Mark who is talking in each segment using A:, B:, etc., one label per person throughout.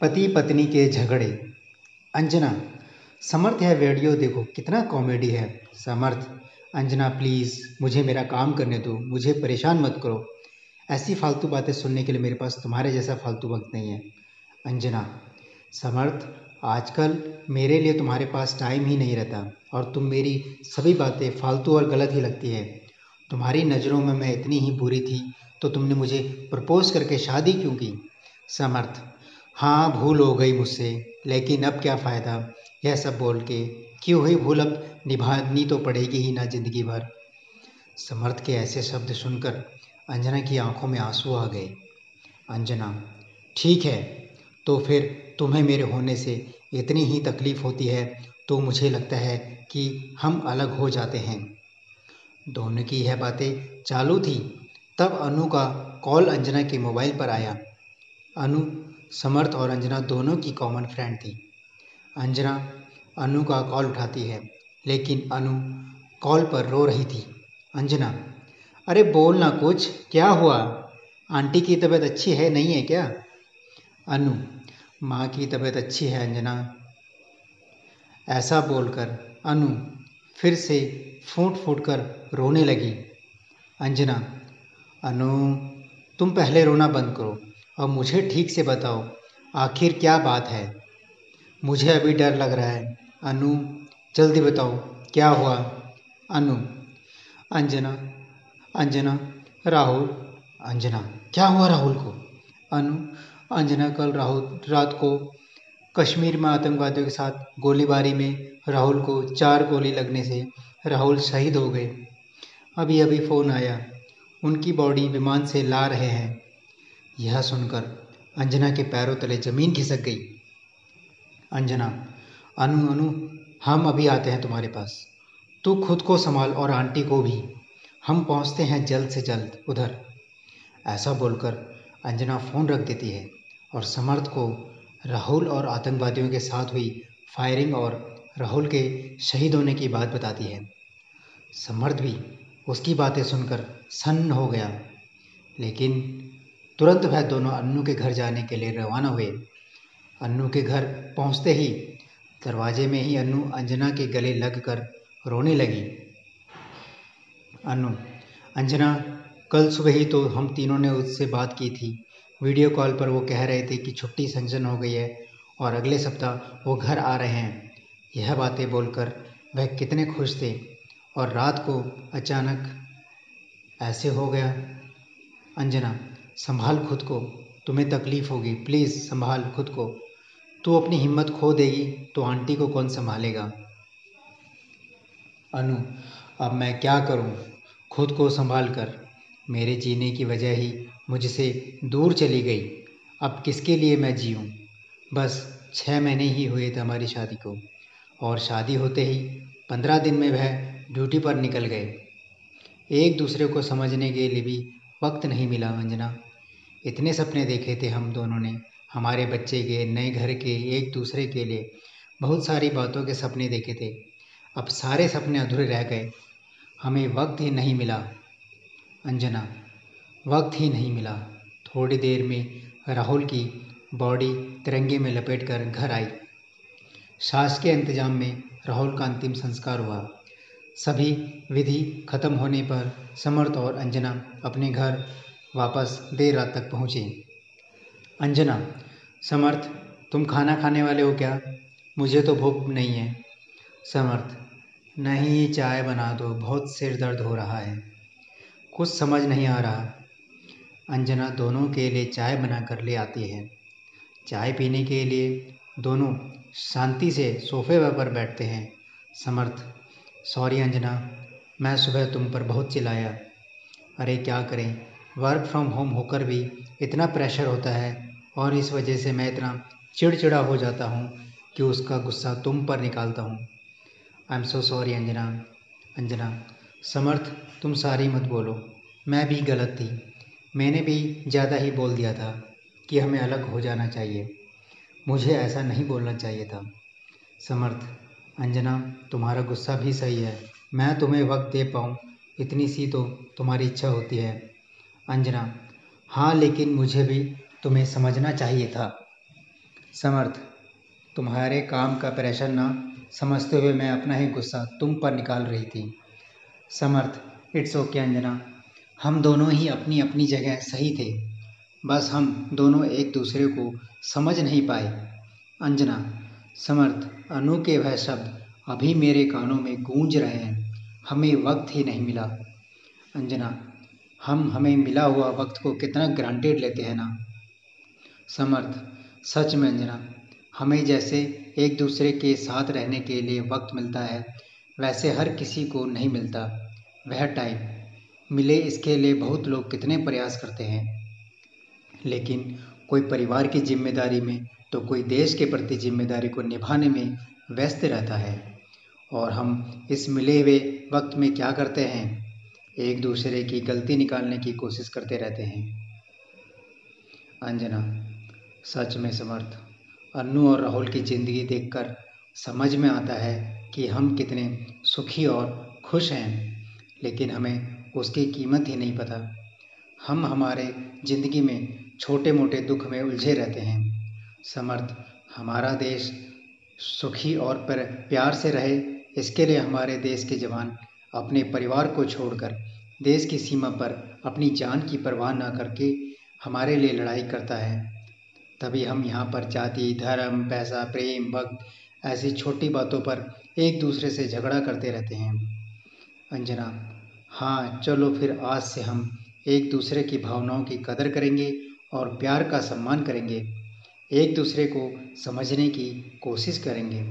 A: पति पत्नी के झगड़े। अंजना, समर्थ यह वीडियो देखो कितना कॉमेडी है। समर्थ, अंजना प्लीज़ मुझे मेरा काम करने दो, मुझे परेशान मत करो। ऐसी फालतू बातें सुनने के लिए मेरे पास तुम्हारे जैसा फालतू वक्त नहीं है। अंजना, समर्थ, आजकल मेरे लिए तुम्हारे पास टाइम ही नहीं रहता और तुम मेरी सभी बातें फालतू और गलत ही लगती है। तुम्हारी नज़रों में मैं इतनी ही बुरी थी तो तुमने मुझे प्रपोज करके शादी क्यों की? समर्थ, हाँ भूल हो गई मुझसे, लेकिन अब क्या फ़ायदा यह सब बोल के। की हुई भूल अब निभानी तो पड़ेगी ही ना ज़िंदगी भर। समर्थ के ऐसे शब्द सुनकर अंजना की आंखों में आंसू आ गए। अंजना, ठीक है, तो फिर तुम्हें मेरे होने से इतनी ही तकलीफ़ होती है तो मुझे लगता है कि हम अलग हो जाते हैं। दोनों की यह बातें चालू थी तब अनु का कॉल अंजना के मोबाइल पर आया। अनु समर्थ और अंजना दोनों की कॉमन फ्रेंड थी। अंजना अनु का कॉल उठाती है, लेकिन अनु कॉल पर रो रही थी। अंजना, अरे बोल ना कुछ, क्या हुआ? आंटी की तबीयत अच्छी है नहीं है क्या? अनु, माँ की तबीयत अच्छी है अंजना। ऐसा बोलकर अनु फिर से फूट फूट कर रोने लगी। अंजना, अनु तुम पहले रोना बंद करो और मुझे ठीक से बताओ आखिर क्या बात है। मुझे अभी डर लग रहा है। अनु जल्दी बताओ क्या हुआ? अनु, अंजना, अंजना, राहुल। अंजना, क्या हुआ राहुल को? अनु, अंजना कल राहुल रात को कश्मीर में आतंकवादियों के साथ गोलीबारी में राहुल को 4 गोली लगने से राहुल शहीद हो गए। अभी अभी फ़ोन आया, उनकी बॉडी विमान से ला रहे हैं। यह सुनकर अंजना के पैरों तले ज़मीन खिसक गई। अंजना, अनु अनु हम अभी आते हैं तुम्हारे पास, तू खुद को संभाल और आंटी को भी। हम पहुंचते हैं जल्द से जल्द उधर। ऐसा बोलकर अंजना फ़ोन रख देती है और समर्थ को राहुल और आतंकवादियों के साथ हुई फायरिंग और राहुल के शहीद होने की बात बताती है। समर्थ भी उसकी बातें सुनकर सन्न हो गया, लेकिन तुरंत वह दोनों अन्नू के घर जाने के लिए रवाना हुए। अन्नू के घर पहुंचते ही दरवाजे में ही अन्नू अंजना के गले लगकर रोने लगी। अनु, अंजना, कल सुबह ही तो हम तीनों ने उससे बात की थी। वीडियो कॉल पर वो कह रहे थे कि छुट्टी सैंक्शन हो गई है और अगले सप्ताह वो घर आ रहे हैं। यह बातें बोलकर वह कितने खुश थे और रात को अचानक ऐसे हो गया। अंजना, संभाल खुद को, तुम्हें तकलीफ़ होगी, प्लीज़ संभाल खुद को। तू अपनी हिम्मत खो देगी तो आंटी को कौन संभालेगा? अनु, अब मैं क्या करूं? खुद को संभाल कर मेरे जीने की वजह ही मुझसे दूर चली गई। अब किसके लिए मैं जीऊं? बस 6 महीने ही हुए थे हमारी शादी को और शादी होते ही 15 दिन में वह ड्यूटी पर निकल गए। एक दूसरे को समझने के लिए भी वक्त नहीं मिला। अंजना, इतने सपने देखे थे हम दोनों ने, हमारे बच्चे के, नए घर के, एक दूसरे के लिए बहुत सारी बातों के सपने देखे थे। अब सारे सपने अधूरे रह गए, हमें वक्त ही नहीं मिला। अंजना, वक्त ही नहीं मिला। थोड़ी देर में राहुल की बॉडी तिरंगे में लपेटकर घर आई। शासकीय इंतजाम में राहुल का अंतिम संस्कार हुआ। सभी विधि खत्म होने पर समर्थ और अंजना अपने घर वापस देर रात तक पहुँचे। अंजना, समर्थ, तुम खाना खाने वाले हो क्या? मुझे तो भूख नहीं है। समर्थ, नहीं, चाय बना दो, बहुत सिर दर्द हो रहा है, कुछ समझ नहीं आ रहा। अंजना दोनों के लिए चाय बनाकर ले आती है। चाय पीने के लिए दोनों शांति से सोफे पर बैठते हैं। समर्थ, सॉरी अंजना, मैं सुबह तुम पर बहुत चिल्लाया। अरे क्या करें, वर्क फ्रॉम होम होकर भी इतना प्रेशर होता है और इस वजह से मैं इतना चिड़चिड़ा हो जाता हूँ कि उसका गुस्सा तुम पर निकालता हूँ। I am so sorry Anjana. Anjana, Samarth, तुम सारी मत बोलो, मैं भी गलत थी। मैंने भी ज़्यादा ही बोल दिया था कि हमें अलग हो जाना चाहिए। मुझे ऐसा नहीं बोलना चाहिए था। समर्थ, अंजना, तुम्हारा गुस्सा भी सही है। मैं तुम्हें वक्त दे पाऊँ इतनी सी तो तुम्हारी इच्छा होती है। अंजना, हाँ लेकिन मुझे भी तुम्हें समझना चाहिए था। समर्थ, तुम्हारे काम का प्रेशर ना समझते हुए मैं अपना ही गुस्सा तुम पर निकाल रही थी। समर्थ, इट्स ओके अंजना, हम दोनों ही अपनी अपनी जगह सही थे, बस हम दोनों एक दूसरे को समझ नहीं पाए। अंजना, समर्थ, अनु के वह शब्द अभी मेरे कानों में गूंज रहे हैं, हमें वक्त ही नहीं मिला। अंजना, हम हमें मिला हुआ वक्त को कितना ग्रांटेड लेते हैं ना। समर्थ, सच में अंजना, हमें जैसे एक दूसरे के साथ रहने के लिए वक्त मिलता है, वैसे हर किसी को नहीं मिलता। वह टाइम मिले इसके लिए बहुत लोग कितने प्रयास करते हैं, लेकिन कोई परिवार की जिम्मेदारी में तो कोई देश के प्रति जिम्मेदारी को निभाने में व्यस्त रहता है। और हम इस मिले हुए वक्त में क्या करते हैं, एक दूसरे की गलती निकालने की कोशिश करते रहते हैं। अंजना, सच में समर्थ, अन्नू और राहुल की ज़िंदगी देखकर समझ में आता है कि हम कितने सुखी और खुश हैं, लेकिन हमें उसकी कीमत ही नहीं पता। हम हमारे ज़िंदगी में छोटे मोटे दुख में उलझे रहते हैं। समर्थ, हमारा देश सुखी और प्यार से रहे, इसके लिए हमारे देश के जवान अपने परिवार को छोड़कर देश की सीमा पर अपनी जान की परवाह न करके हमारे लिए लड़ाई करता है। तभी हम यहाँ पर जाति, धर्म, पैसा, प्रेम, वक्त ऐसी छोटी बातों पर एक दूसरे से झगड़ा करते रहते हैं। अंजना, हाँ, चलो फिर आज से हम एक दूसरे की भावनाओं की कदर करेंगे और प्यार का सम्मान करेंगे, एक दूसरे को समझने की कोशिश करेंगे।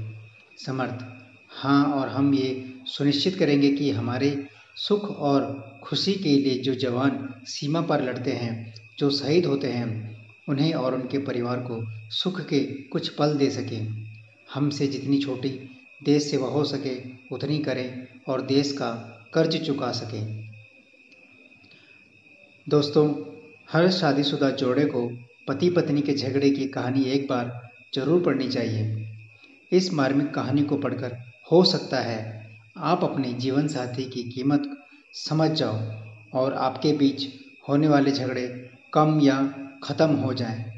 A: समर्थ, हाँ, और हम ये सुनिश्चित करेंगे कि हमारे सुख और खुशी के लिए जो जवान सीमा पर लड़ते हैं, जो शहीद होते हैं, उन्हें और उनके परिवार को सुख के कुछ पल दे सकें। हमसे जितनी छोटी देश सेवा हो सके उतनी करें और देश का कर्ज चुका सकें। दोस्तों, हर शादीशुदा जोड़े को पति पत्नी के झगड़े की कहानी एक बार जरूर पढ़नी चाहिए। इस मार्मिक कहानी को पढ़कर हो सकता है आप अपने जीवन साथी की कीमत समझ जाओ और आपके बीच होने वाले झगड़े कम या ख़त्म हो जाएं।